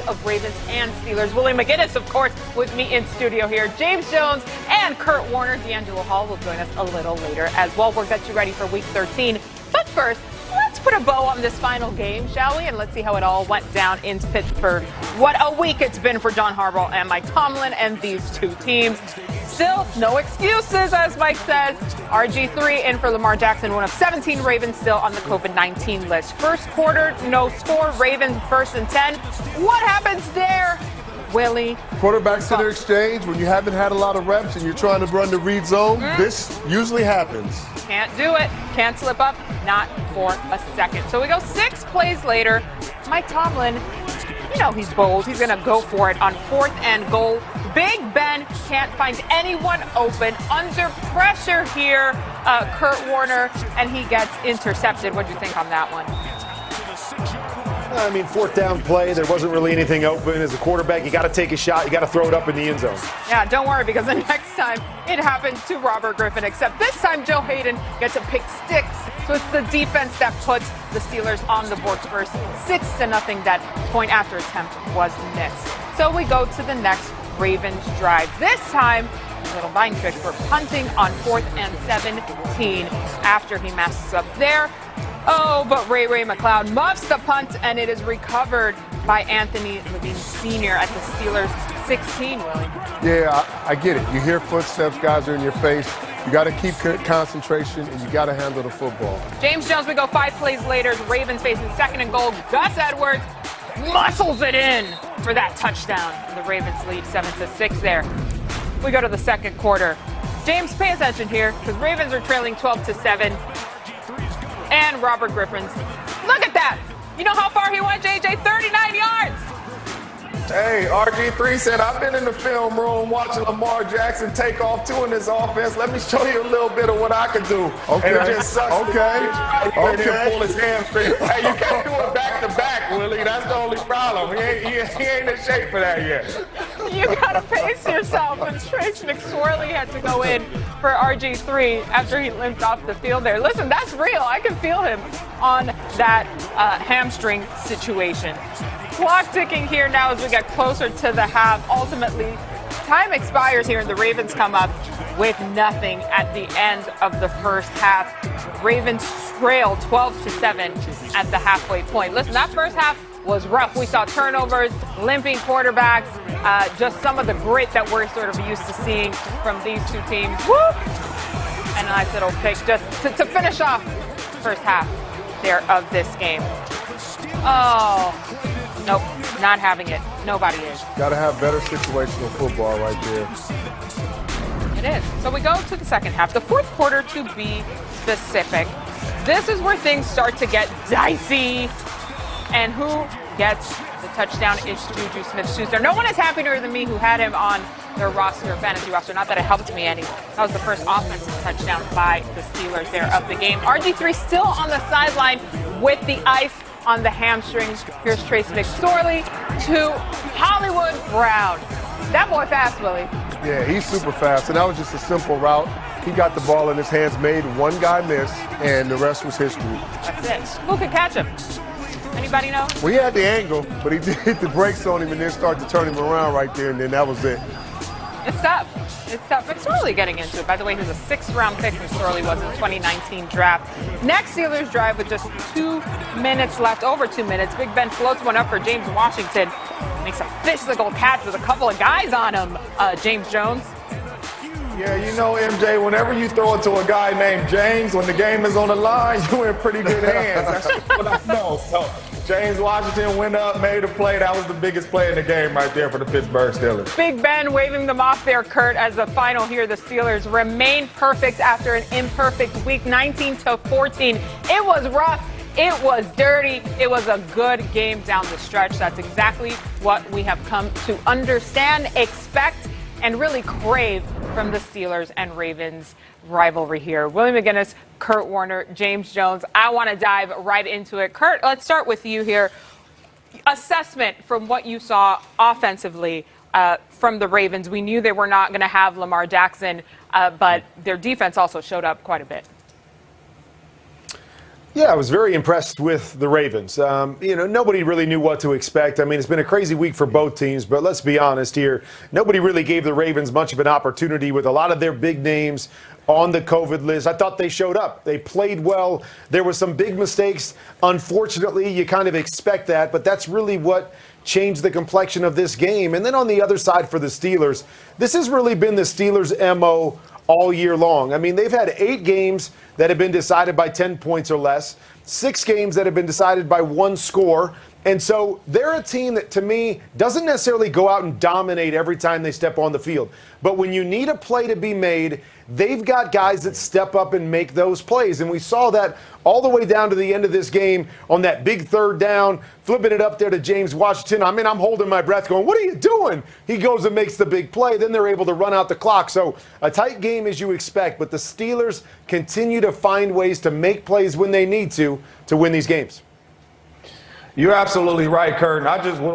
of Ravens and Steelers. Willie McGinnis, of course, with me in studio here. James Jones and Kurt Warner. D'Angelo Hall will join us a little later as well. We'll get you ready for Week 13. But first, let's put a bow on this final game, shall we? And let's see how it all went down in Pittsburgh. What a week it's been for John Harbaugh and Mike Tomlin and these two teams. Still, no excuses, as Mike says. RG3 in for Lamar Jackson, one of 17 Ravens still on the COVID-19 list. First quarter, no score. Ravens first and 10. What happens there, Willie? Quarterbacks to their exchange. When you haven't had a lot of reps and you're trying to run the read zone, this usually happens. Can't do it. Can't slip up. Not for a second. So we go 6 plays later. Mike Tomlin, you know he's bold. He's going to go for it on 4th and goal. Big Ben can't find anyone open. Under pressure here, Kurt Warner, and he gets intercepted. What do you think on that one? I mean, 4th down play, there wasn't really anything open. As a quarterback, you got to take a shot. You got to throw it up in the end zone. Yeah, don't worry, because the next time it happened to Robert Griffin, except this time Joe Hayden gets a pick six. So it's the defense that puts the Steelers on the board first. 6-0. That point after attempt was missed. So we go to the next Ravens drive. This time, a little mind trick for punting on 4th and 17 after he messes up there. Oh, but Ray McLeod muffs the punt, and it is recovered by Anthony Levine Sr. at the Steelers' 16, Willie. Yeah, I get it. You hear footsteps, guys are in your face. You got to keep concentration, and you got to handle the football. James Jones, we go 5 plays later. Ravens facing 2nd and goal. Gus Edwards muscles it in for that touchdown. The Ravens lead 7-6 there. We go to the second quarter. James, pay attention here, because Ravens are trailing 12-7. And Robert Griffin's. Look at that. You know how far he went, JJ? 39 yards. Hey, RG3 said, I've been in the film room watching Lamar Jackson take off too in this offense. Let me show you a little bit of what I can do. Okay. And it just sucks. Okay. Okay. Pull his hamstring. Hey, you can't do it back to back, Willie. That's the only problem. He ain't in shape for that yet. You gotta pace yourself. And Trace McSorley had to go in for RG3 after he limped off the field there. Listen, that's real. I can feel him on that hamstring situation. Clock ticking here now as we get closer to the half. Ultimately, time expires here and the Ravens come up with nothing at the end of the first half. Ravens trail 12-7 at the halfway point. Listen, that first half was rough. We saw turnovers, limping quarterbacks, just some of the grit that we're sort of used to seeing from these two teams. Woo! And a nice little pick just to finish off the first half there of this game. Oh, nope, not having it. Nobody is. Got to have better situational football right there. It is. So we go to the second half, the fourth quarter to be specific. This is where things start to get dicey. And who gets the touchdown is Juju Smith-Schuster. No one is happier than me who had him on their roster, fantasy roster. Not that it helped me any. That was the first offensive touchdown by the Steelers there of the game. RG3 still on the sideline with the ice on the hamstrings. Here's Trace McSorley to Hollywood Brown. That boy fast, Willie. Yeah, he's super fast, and that was just a simple route. He got the ball in his hands, made one guy miss, and the rest was history. That's it. Who could catch him? Anybody know? Well, he had the angle, but he did hit the brakes on him and then started to turn him around right there, and then that was it. It's tough. It's tough. McSorley getting into it. By the way, he was a 6th-round pick. McSorley was in the 2019 draft. Next Steelers drive with just 2 minutes left, over 2 minutes. Big Ben floats one up for James Washington. Makes a physical catch with a couple of guys on him, James Jones. Yeah, you know, MJ, whenever you throw it to a guy named James, when the game is on the line, you're in pretty good hands. That's what I know. So James Washington went up, made a play. That was the biggest play in the game right there for the Pittsburgh Steelers. Big Ben waving them off there, Kurt, as the final here. The Steelers remain perfect after an imperfect week, 19-14. It was rough. It was dirty. It was a good game down the stretch. That's exactly what we have come to understand, expect, and really crave from the Steelers and Ravens rivalry here. Willie McGinnis, Kurt Warner, James Jones. I want to dive right into it. Kurt, let's start with you here. Assessment from what you saw offensively from the Ravens. We knew they were not going to have Lamar Jackson, but their defense also showed up quite a bit. Yeah, I was very impressed with the Ravens. Nobody really knew what to expect. I mean, it's been a crazy week for both teams, but let's be honest here. Nobody really gave the Ravens much of an opportunity with a lot of their big names on the COVID list. I thought they showed up. They played well. There were some big mistakes. Unfortunately, you kind of expect that, but that's really what changed the complexion of this game. And then on the other side for the Steelers, this has really been the Steelers' MO all year long. I mean, they've had 8 games that have been decided by 10 points or less, 6 games that have been decided by 1 score. And so they're a team that, to me, doesn't necessarily go out and dominate every time they step on the field. But when you need a play to be made, they've got guys that step up and make those plays. And we saw that all the way down to the end of this game on that big 3rd down, flipping it up there to James Washington. I mean, I'm holding my breath going, what are you doing? He goes and makes the big play. Then they're able to run out the clock. So a tight game as you expect. But the Steelers continue to find ways to make plays when they need to win these games. You're absolutely right, Curtin.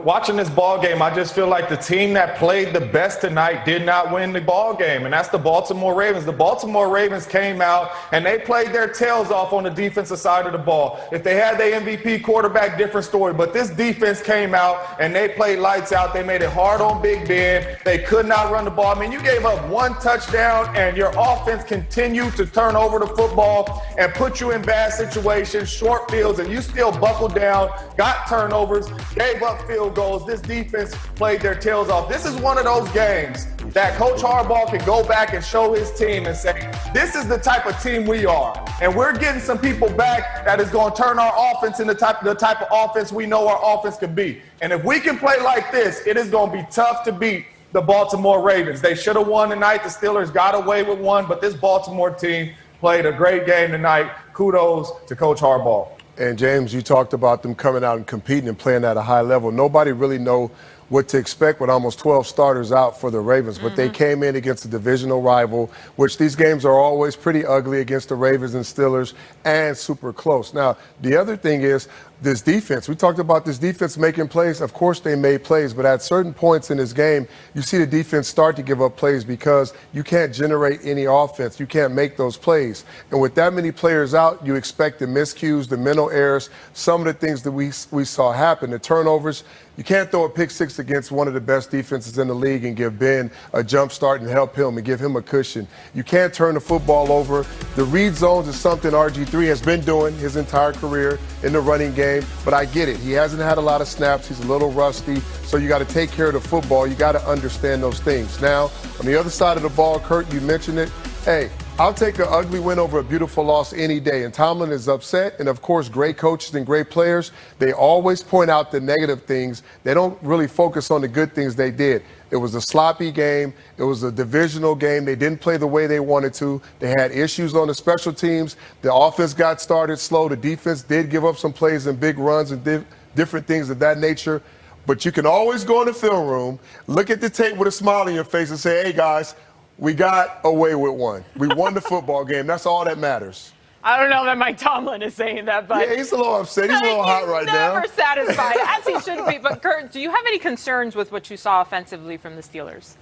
Watching this ball game, I just feel like the team that played the best tonight did not win the ball game, and that's the Baltimore Ravens. The Baltimore Ravens came out and they played their tails off on the defensive side of the ball. If they had their MVP quarterback, different story. But this defense came out and they played lights out. They made it hard on Big Ben. They could not run the ball. I mean, you gave up 1 touchdown, and your offense continued to turn over the football and put you in bad situations, short fields, and you still buckled down. Got turnovers, gave up field goals. This defense played their tails off. This is one of those games that Coach Harbaugh can go back and show his team and say, this is the type of team we are. And we're getting some people back that is going to turn our offense into the type of offense we know our offense can be. And if we can play like this, it is going to be tough to beat the Baltimore Ravens. They should have won tonight. The Steelers got away with one, but this Baltimore team played a great game tonight. Kudos to Coach Harbaugh. And, James, you talked about them coming out and competing and playing at a high level. Nobody really know what to expect with almost 12 starters out for the Ravens. But they came in against a divisional rival, which these games are always pretty ugly against the Ravens and Steelers, and super close. Now, the other thing is this defense. We talked about this defense making plays. Of course they made plays, but at certain points in this game, you see the defense start to give up plays because you can't generate any offense. You can't make those plays. And with that many players out, you expect the miscues, the mental errors, some of the things that we saw happen, the turnovers. You can't throw a pick 6 against one of the best defenses in the league and give Ben a jump start and help him and give him a cushion. You can't turn the football over. The read zones is something RG3 has been doing his entire career in the running game, but I get it. He hasn't had a lot of snaps. He's a little rusty, so you got to take care of the football. You got to understand those things. Now, on the other side of the ball, Kurt, you mentioned it. Hey, I'll take an ugly win over a beautiful loss any day. And Tomlin is upset. And, of course, great coaches and great players, they always point out the negative things. They don't really focus on the good things they did. It was a sloppy game. It was a divisional game. They didn't play the way they wanted to. They had issues on the special teams. The offense got started slow. The defense did give up some plays and big runs and different things of that nature. But you can always go in the film room, look at the tape with a smile on your face and say, hey, guys, we got away with one. We won the football game. That's all that matters. I don't know that Mike Tomlin is saying that, but yeah, he's a little upset. He's a little hot right now. Never satisfied, as he should be. But Kurt, do you have any concerns with what you saw offensively from the Steelers?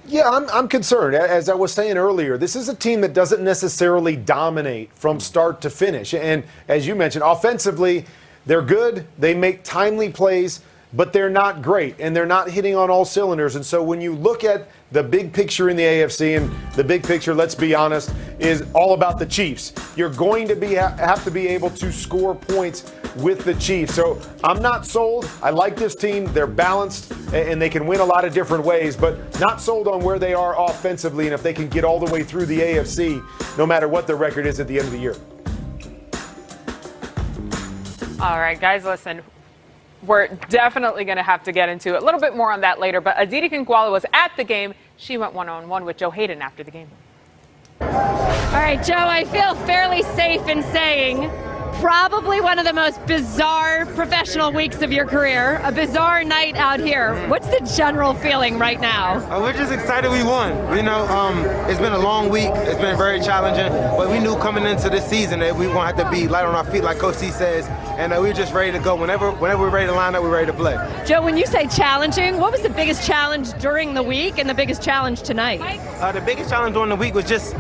Yeah, I'm concerned. As I was saying earlier, this is a team that doesn't necessarily dominate from start to finish. And as you mentioned, offensively, they're good. They make timely plays, but they're not great, and they're not hitting on all cylinders. And so when you look at the big picture in the AFC, and the big picture, let's be honest, is all about the Chiefs. You're going to have to be able to score points with the Chiefs. So I'm not sold. I like this team. They're balanced, and they can win a lot of different ways, but not sold on where they are offensively and if they can get all the way through the AFC, no matter what their record is at the end of the year. All right, guys, listen. We're definitely going to have to get into a little bit more on that later. But Aditi Kinkwala was at the game. She went one-on-one with Joe Hayden after the game. All right, Joe, I feel fairly safe in saying probably one of the most bizarre professional weeks of your career, a bizarre night out here. What's the general feeling right now? We're just excited we won. You know, it's been a long week. It's been very challenging, but we knew coming into this season that we were going to have to be light on our feet, like Coach C says, and we were just ready to go. Whenever we're ready to line up, we're ready to play. Joe, when you say challenging, what was the biggest challenge during the week and the biggest challenge tonight? The biggest challenge during the week was just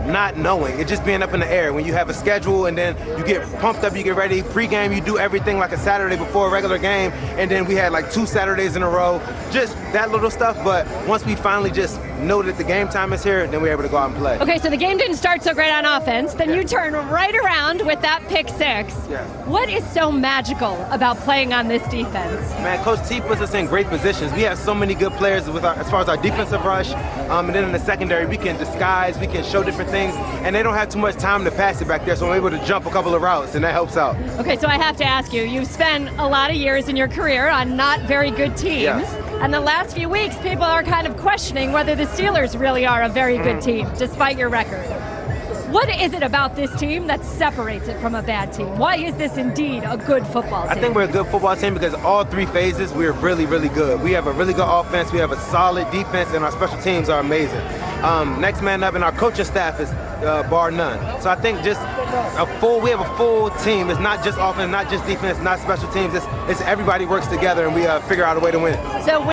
not knowing. It's just being up in the air. When you have a schedule and then you get pumped up, you get ready. Pre-game, you do everything like a Saturday before a regular game, and then we had like 2 Saturdays in a row. Just that little stuff, but once we finally just know that the game time is here, then we're able to go out and play. Okay, so the game didn't start so great on offense. Then you turn right around with that pick 6. Yeah. What is so magical about playing on this defense? Man, Coach T puts us in great positions. We have so many good players with as far as our defensive rush, and then in the secondary, we can disguise, we can show different things, and they don't have too much time to pass it back there, so we're able to jump a couple of routes, and that helps out. Okay, so I have to ask you, you've spent a lot of years in your career on not very good teams. Yes. And the last few weeks, people are kind of questioning whether the Steelers really are a very good team, despite your record. What is it about this team that separates it from a bad team? Why is this indeed a good football team? I think we're a good football team because all 3 phases, we're really, really good. We have a really good offense, we have a solid defense, and our special teams are amazing. Next man up, and our coaching staff is bar none. So I think just we have a full team. It's not just offense, not just defense, not special teams. It's everybody works together, and we figure out a way to win. So